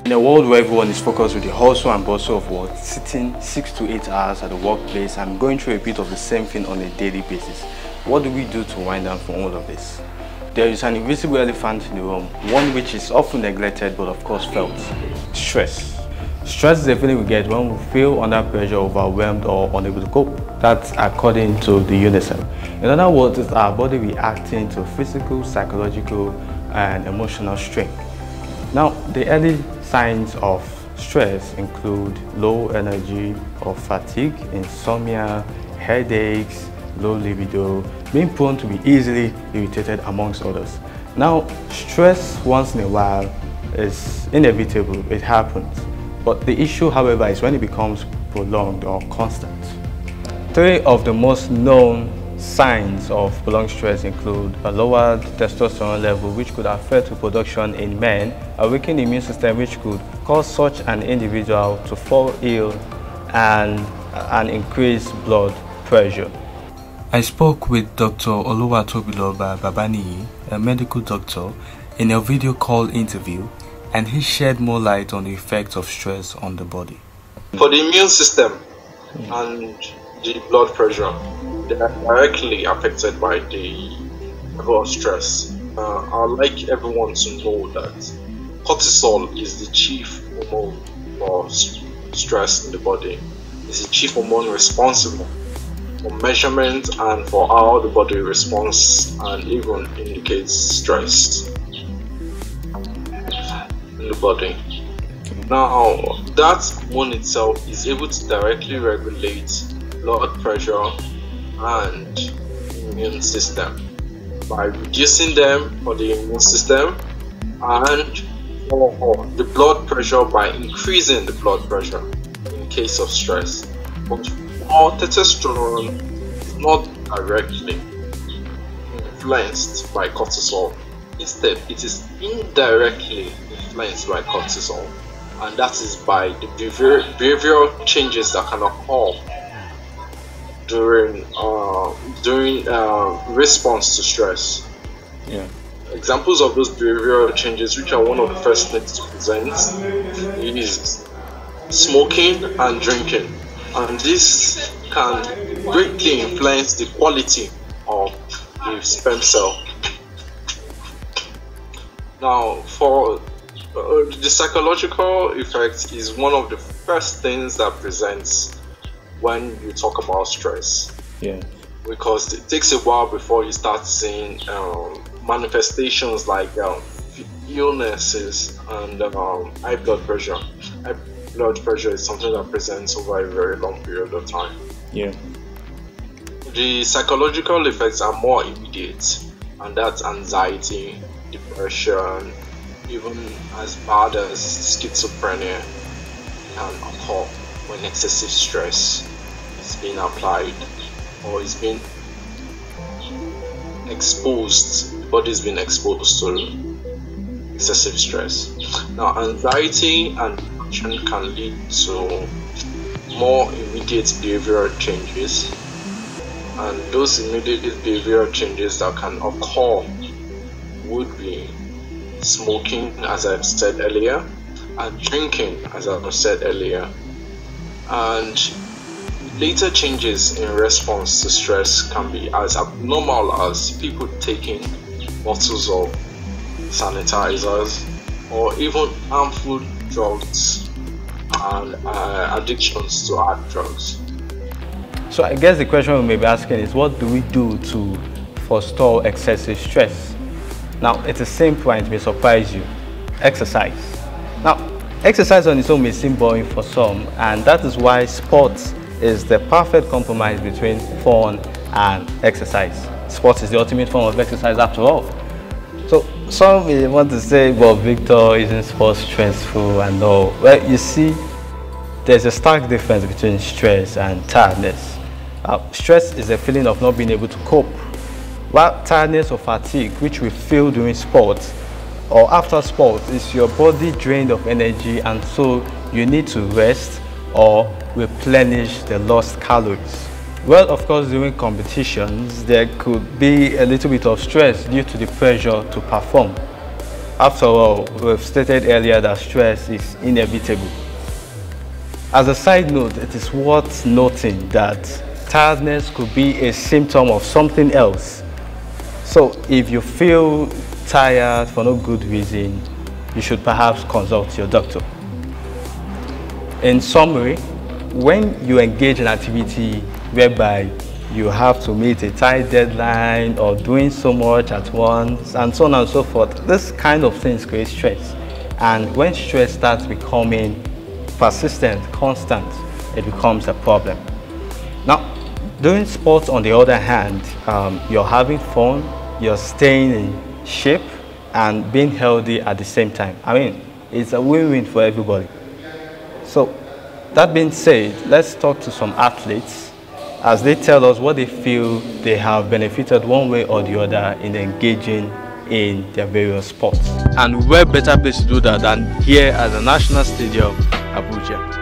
In a world where everyone is focused with the hustle and bustle of work, sitting 6 to 8 hours at the workplace and going through a bit of the same thing on a daily basis, what do we do to wind down from all of this? There is an invisible elephant in the room, one which is often neglected but of course felt: stress. Stress is a feeling we get when we feel under pressure, overwhelmed or unable to cope. That's according to the UNICEF. In other words, it's our body reacting to physical, psychological and emotional strain. Now, the early signs of stress include low energy or fatigue, insomnia, headaches, low libido, being prone to be easily irritated, amongst others. Now, stress once in a while is inevitable, it happens. But the issue, however, is when it becomes prolonged or constant. 3 of the most known signs of prolonged stress include a lowered testosterone level, which could affect reproduction in men, a weakened immune system, which could cause such an individual to fall ill, and an increased blood pressure. I spoke with Dr. Oluwatobiloba Babaniyi, a medical doctor, in a video call interview, and he shed more light on the effects of stress on the body. For the immune system and the blood pressure, they are directly affected by the level of stress. I'd like everyone to know that cortisol is the chief hormone for stress in the body. It's the chief hormone responsible for measurement and for how the body responds and even indicates stress in the body. Now, that hormone itself is able to directly regulate blood pressure and immune system by reducing them for the immune system, and for the blood pressure by increasing the blood pressure in case of stress. But for testosterone is not directly influenced by cortisol. Instead, it is indirectly influenced by cortisol, and that is by the behavioral changes that can occur during response to stress. Yeah. Examples of those behavioral changes, which are one of the first things to present, is smoking and drinking, and this can greatly influence the quality of the sperm cell. Now, for the psychological effect is one of the first things that presents when you talk about stress. Yeah. Because it takes a while before you start seeing manifestations like illnesses and high blood pressure. High blood pressure is something that presents over a very long period of time. Yeah. The psychological effects are more immediate, and that's anxiety, depression, even as bad as schizophrenia can occur when excessive stress is being applied or is being exposed, the body is being exposed to excessive stress. Now, anxiety and depression can lead to more immediate behavioral changes, and those immediate behavioral changes that can occur would be smoking, as I've said earlier, and drinking, as I've said earlier, and later changes in response to stress can be as abnormal as people taking bottles of sanitizers or even harmful drugs and addictions to hard drugs. So I guess the question we may be asking is, what do we do to forestall excessive stress? Now, it's a simple and it may surprise you: exercise. Now, exercise on its own may seem boring for some, and that is why sports is the perfect compromise between fun and exercise. Sports is the ultimate form of exercise after all. So some may want to say, well, Victor, isn't sports stressful and all? Well, you see, there's a stark difference between stress and tiredness. Stress is a feeling of not being able to cope, while tiredness or fatigue, which we feel during sports or after sports, is your body drained of energy, and so you need to rest or replenish the lost calories. Well, of course, during competitions, there could be a little bit of stress due to the pressure to perform. after all, we've stated earlier that stress is inevitable. As a side note, it is worth noting that tiredness could be a symptom of something else. So if you feel tired for no good reason, you should perhaps consult your doctor. In summary, when you engage in activity whereby you have to meet a tight deadline or doing so much at once and so on and so forth, this kind of things create stress. And when stress starts becoming persistent, constant, it becomes a problem. Now, doing sports on the other hand, you're having fun, you're staying in shape and being healthy at the same time. I mean, it's a win-win for everybody. So, that being said, let's talk to some athletes as they tell us what they feel they have benefited one way or the other in engaging in their various sports. And where better place to do that than here at the National Stadium, Abuja.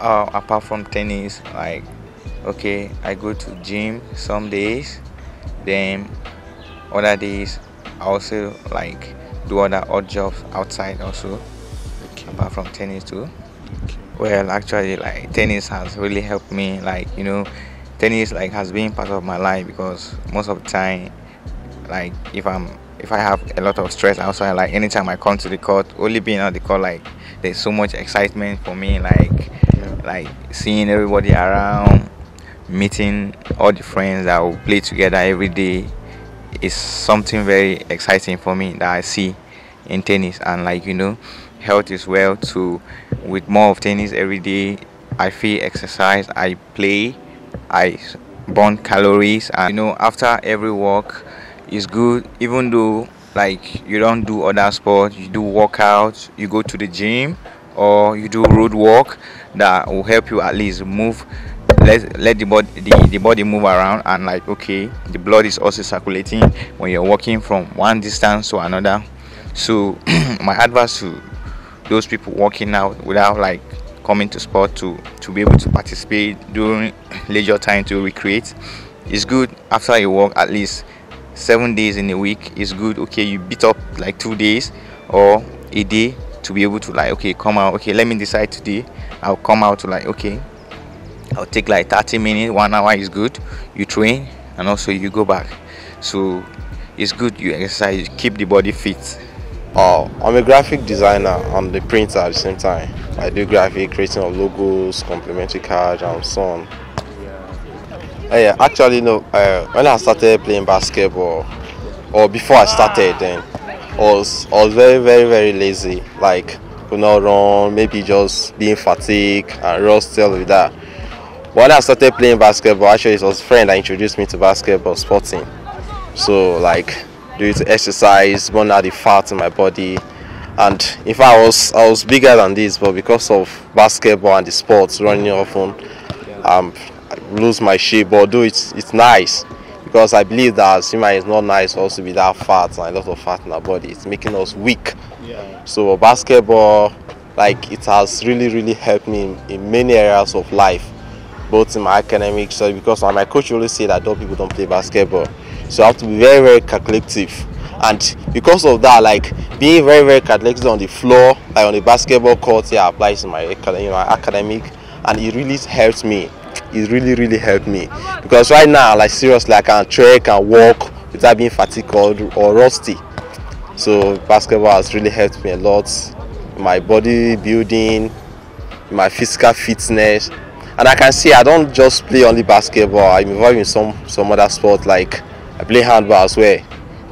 Apart from tennis, like, okay, I go to gym some days, then other days I also like do other odd jobs outside also, okay, apart from tennis too. Okay. Well, actually, like, tennis has really helped me, like, you know, tennis like has been part of my life because most of the time, like, if I have a lot of stress outside, like anytime I come to the court, only being on the court, like, there's so much excitement for me, like seeing everybody around, meeting all the friends that will play together every day is something very exciting for me that I see in tennis. And, like, you know, health is well too. With more of tennis every day, I feel exercise, I play, I burn calories, and, you know, after every walk it's good. Even though, like, you don't do other sports, you do workouts, you go to the gym or you do road walk, that will help you at least move, let the body move around, and, like, okay, the blood is also circulating when you're walking from one distance to another. So my advice to those people walking out without, like, coming to sport to be able to participate during leisure time to recreate, is good. After you walk at least 7 days in a week is good. Okay, you beat up like 2 days or a day to be able to, like, okay, come out, okay, let me decide today I'll come out to, like, okay, I'll take like 30 minutes, 1 hour is good. You train and also you go back. So it's good you exercise, you keep the body fit. I'm a graphic designer on the printer at the same time. I do graphic, creating of logos, complimentary cards, and so on. Yeah, actually, no. When I started playing basketball, or before I started, then I was very, very, very lazy. Like, could not run, maybe just being fatigued and rusty with that. When I started playing basketball, actually it was a friend that introduced me to basketball sporting. So, like, do it to exercise, burn out the fat in my body. And in fact, I was bigger than this, but because of basketball and the sports, running often, I lose my shape. But although it's nice, because I believe that human is not nice also with that fat and a lot of fat in our body. It's making us weak. Yeah. So basketball, like, it has really, really helped me in many areas of life, both in my academics. So because my coach always say that people don't play basketball, so I have to be very, very calculative. And because of that, like, being very, very calculative on the floor, like on the basketball court, yeah, applies in my academic, and it really helps me. It really, really helped me, because right now, like, seriously, I can trek and walk without being fatigued or rusty. So basketball has really helped me a lot in my body building, in my physical fitness. And I can see I don't just play only basketball. I'm involved in some other sports, like I play handball as well.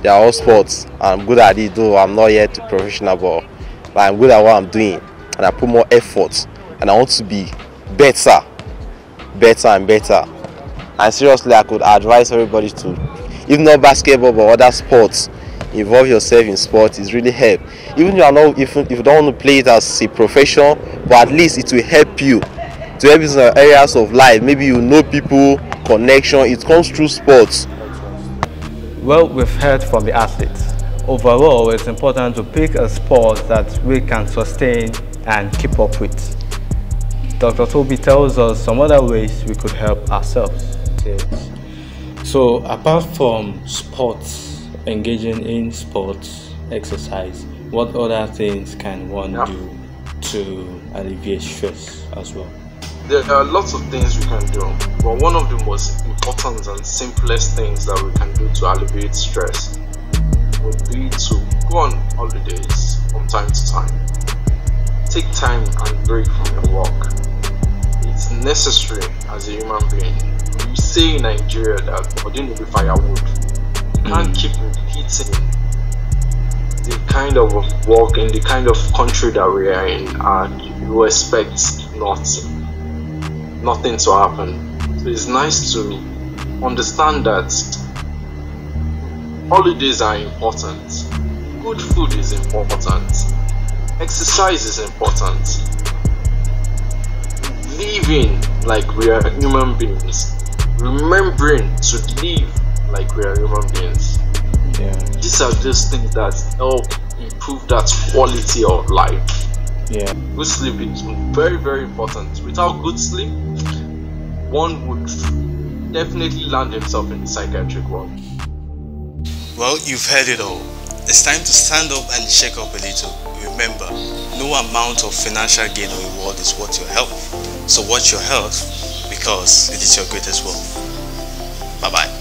They are all sports. I'm good at it, though I'm not yet professional, but I'm good at what I'm doing, and I put more effort, and I want to be better and better. And seriously, I could advise everybody to, if not basketball but other sports, involve yourself in sport. It's really help. Even if you don't want to play it as a profession, but at least it will help you to help you in areas of life. Maybe you know people, connection. It comes through sports. Well, we've heard from the athletes. Overall, it's important to pick a sport that we can sustain and keep up with. Dr. Toby tells us some other ways we could help ourselves. Yes. So apart from sports, engaging in sports, exercise, what other things can one do to alleviate stress as well? There are lots of things we can do, but one of the most important and simplest things that we can do to alleviate stress would be to go on holidays from time to time. Take time and break from your work. It's necessary as a human being. We say in Nigeria that we didn't be firewood. You can't keep repeating the kind of work in the kind of country that we are in, and you expect nothing to happen. So it's nice to understand that holidays are important, good food is important, exercise is important, living like we are human beings, remembering to live like we are human beings. Yeah. These are just things that help improve that quality of life. Yeah. Good sleep is very, very important. Without good sleep, one would definitely land himself in the psychiatric ward. Well, you've heard it all. It's time to stand up and shake up a little. Remember, no amount of financial gain or reward is worth your health. So watch your health, because it is your greatest wealth. Bye-bye.